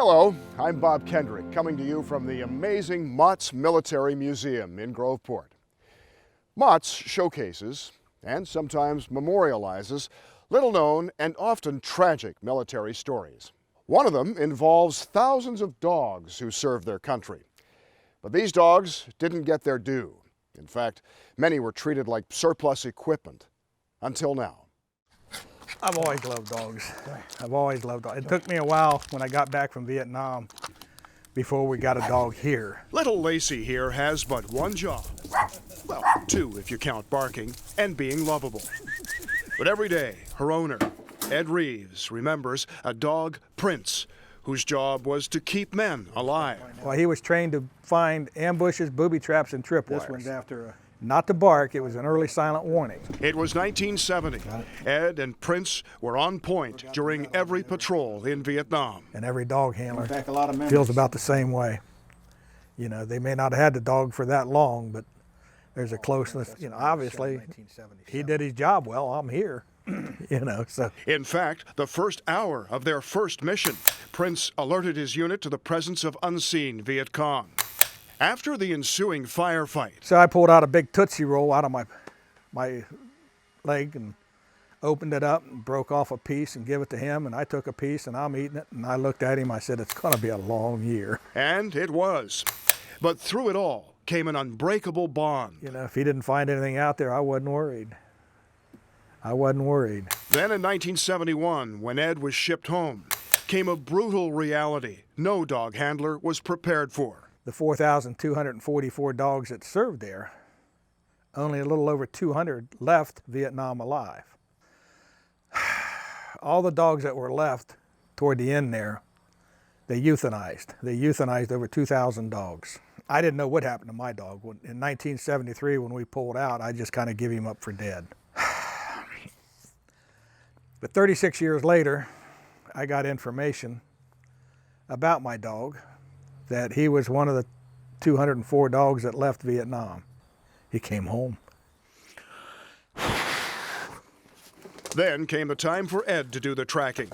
Hello, I'm Bob Kendrick, coming to you from the amazing Motts Military Museum in Groveport. Motts showcases, and sometimes memorializes, little-known and often tragic military stories. One of them involves thousands of dogs who served their country. But these dogs didn't get their due. In fact, many were treated like surplus equipment, until now. I've always loved dogs. I've always loved dogs. It took me a while when I got back from Vietnam before we got a dog here. Little Lacey here has but one job. Well, two if you count barking and being lovable. But every day, her owner, Ed Reeves, remembers a dog, Prince, whose job was to keep men alive. Well, he was trained to find ambushes, booby traps, and tripwires. This one's after Not to bark, it was an early silent warning. It was 1970. Ed and Prince were on point during every patrol in Vietnam. And every dog handler back a lot of memories. feels about the same way. You know, they may not have had the dog for that long, but there's a closeness. You know, obviously, he did his job well. I'm here, you know, so. In fact, the first hour of their first mission, Prince alerted his unit to the presence of unseen Viet Cong. After the ensuing firefight. So I pulled out a big Tootsie Roll out of my leg and opened it up and broke off a piece and gave it to him, and I took a piece and I'm eating it, and I looked at him, I said, it's gonna be a long year. And it was. But through it all came an unbreakable bond. You know, if he didn't find anything out there, I wasn't worried. I wasn't worried. Then in 1971, when Ed was shipped home, came a brutal reality no dog handler was prepared for. The 4,244 dogs that served there, only a little over 200 left Vietnam alive. All the dogs that were left toward the end there, they euthanized. They euthanized over 2,000 dogs. I didn't know what happened to my dog. In 1973, when we pulled out, I just kind of give him up for dead. But 36 years later, I got information about my dog, that he was one of the 204 dogs that left Vietnam. He came home. Then came the time for Ed to do the tracking.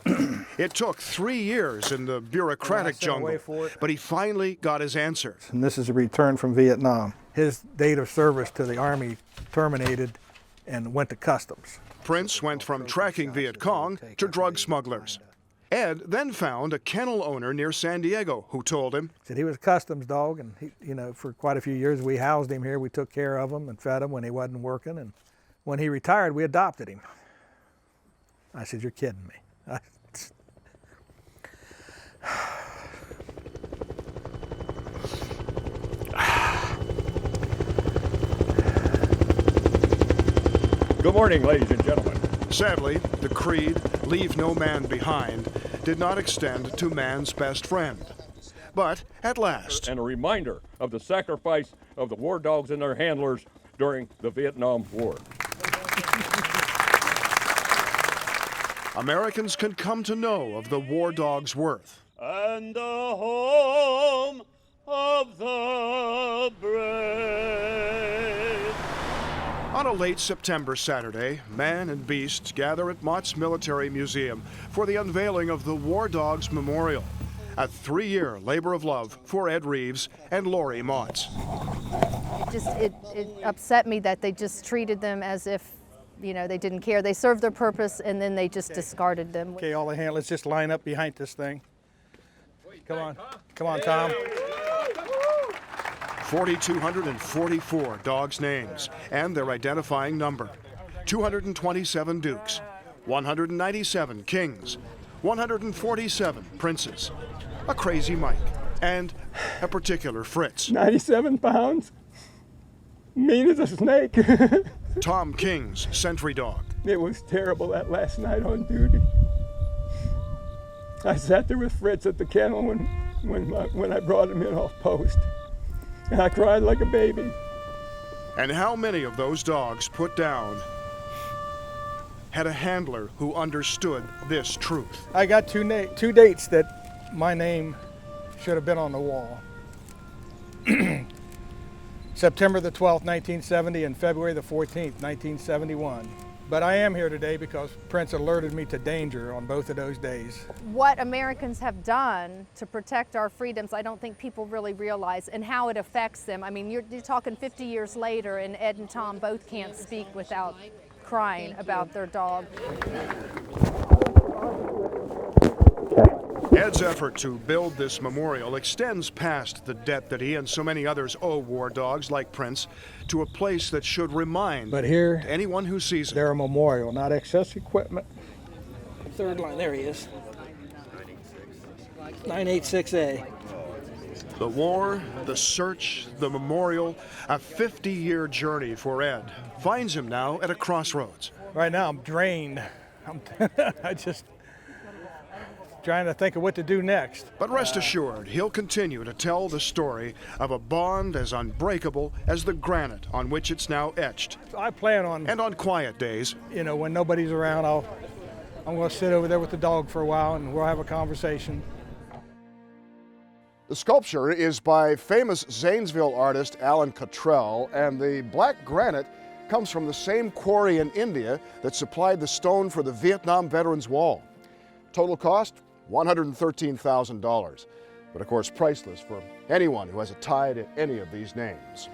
It took 3 years in the bureaucratic jungle, but he finally got his answer. And this is a return from Vietnam. His date of service to the Army terminated and went to customs. Prince went from tracking Viet Cong to drug smugglers. Ed then found a kennel owner near San Diego who told him, Said he was a customs dog, and he, you know, for quite a few years we housed him here. We took care of him and fed him when he wasn't working, and when he retired, we adopted him. I said, you're kidding me. Good morning, ladies and gentlemen. Sadly, the creed, leave no man behind, did not extend to man's best friend. But at last, And a reminder of the sacrifice of the war dogs and their handlers during the Vietnam War. Americans can come to know of the war dog's worth. And the home of the brave. On a late September Saturday, man and beast gather at Motts Military Museum for the unveiling of the War Dogs Memorial, a 3-year labor of love for Ed Reeves and Lori Motts. It upset me that they just treated them as if, you know, they didn't care. They served their purpose and then they just discarded them. Okay, all the handlers just line up behind this thing. Come on, Tom. 4,244 dogs' names and their identifying number. 227 Dukes, 197 Kings, 147 Princes, a crazy Mike, and a particular Fritz. 97 pounds, mean as a snake. Tom King's sentry dog. It was terrible that last night on duty. I sat there with Fritz at the kennel when I brought him in off post. And I cried like a baby. And how many of those dogs put down had a handler who understood this truth? I got two dates that my name should have been on the wall. September the 12th, 1970 and February the 14th, 1971. But I am here today because Prince alerted me to danger on both of those days. What Americans have done to protect our freedoms, I don't think people really realize, and how it affects them. I mean, you're talking 50 years later, and Ed and Tom both can't speak without crying about their dog. Ed's effort to build this memorial extends past the debt that he and so many others owe war dogs like Prince to a place that should remind But here, anyone who sees it. they're a memorial, not excess equipment. Third line, there he is. 986A. The war, the search, the memorial, a 50-year journey for Ed finds him now at a crossroads. Right now I'm drained. I just trying to think of what to do next. But rest assured, he'll continue to tell the story of a bond as unbreakable as the granite on which it's now etched. I plan on, And on quiet days, you know, when nobody's around, I'm going to sit over there with the dog for a while and we'll have a conversation. the sculpture is by famous Zanesville artist Alan Cottrell, and the black granite comes from the same quarry in India that supplied the stone for the Vietnam Veterans Wall. Total cost, $113,000, but of course priceless for anyone who has a tie to any of these names.